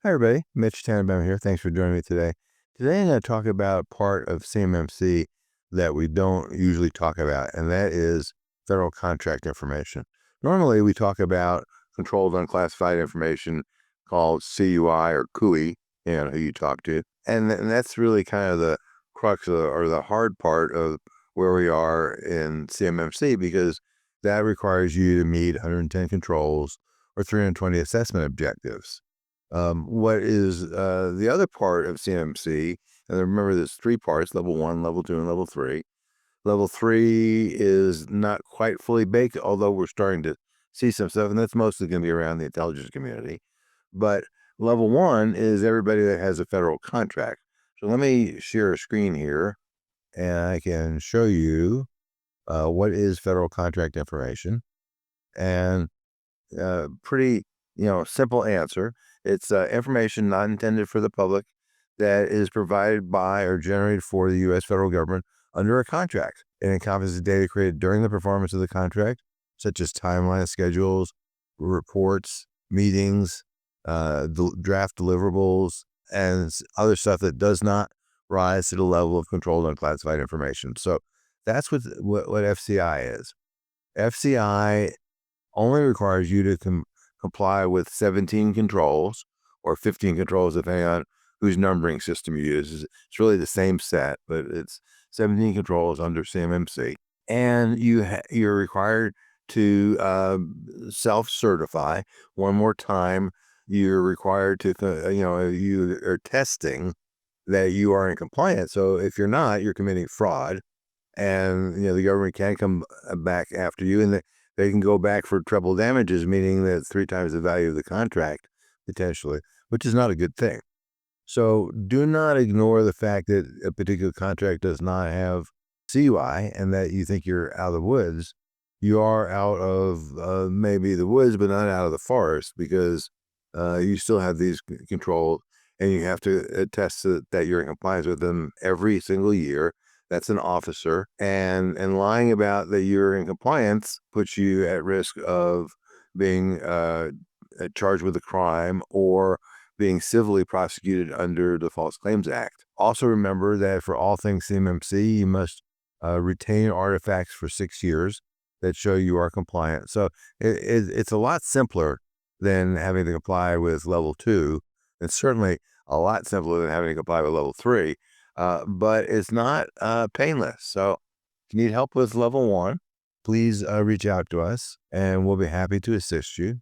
Hi, everybody. Mitch Tannenbaum here. Thanks for joining me today. Today, I'm going to talk about part of CMMC that we don't usually talk about, and that is federal contract information. Normally, we talk about controlled unclassified information called CUI or CUI, who you talk to. And that's really kind of the crux or the hard part of where we are in CMMC, because that requires you to meet 110 controls or 320 assessment objectives. What is the other part of CMMC? And remember, there's three parts: level 1, level 2, and level 3. Level 3 is not quite fully baked, although we're starting to see some stuff, and that's mostly going to be around the intelligence community. But level 1 is everybody that has a federal contract. So let me share a screen here, and I can show you what is federal contract information. And pretty, simple answer. It's information not intended for the public that is provided by or generated for the U.S. federal government under a contract. It encompasses data created during the performance of the contract, such as timeline schedules, reports, meetings, draft deliverables, and other stuff that does not rise to the level of controlled unclassified information. So that's what FCI is. FCI only requires you to comply with 17 controls or 15 controls, depending on whose numbering system you use. It's really the same set, but it's 17 controls under CMMC. And you're required to self-certify. One more time, you're required to, you are testing that you are in compliance. So if you're not, you're committing fraud. And, the government can come back after you, and they can go back for treble damages, meaning that 3 times the value of the contract, potentially, which is not a good thing. So do not ignore the fact that a particular contract does not have CUI and that you think you're out of the woods. You are out of maybe the woods, but not out of the forest, because you still have these controls, and you have to attest that you're in compliance with them every single year. That's an officer, and lying about that you're in compliance puts you at risk of being charged with a crime or being civilly prosecuted under the False Claims Act. Also remember that for all things CMMC, you must retain artifacts for 6 years that show you are compliant. So it's a lot simpler than having to comply with level 2. It's certainly a lot simpler than having to comply with level 3. But it's not painless. So if you need help with level 1, please reach out to us, and we'll be happy to assist you.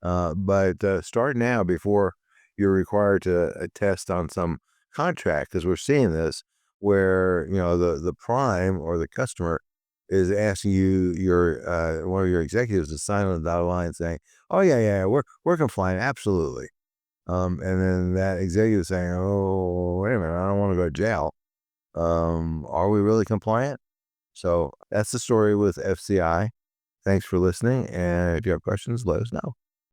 But start now before you're required to attest on some contract, because we're seeing this where the prime or the customer is asking you, one of your executives, to sign on the dotted line saying, "Oh yeah, we're compliant, absolutely." And then that executive saying, "Oh, wait a minute, I don't want to go to jail. Are we really compliant?" So that's the story with FCI. Thanks for listening. And if you have questions, let us know.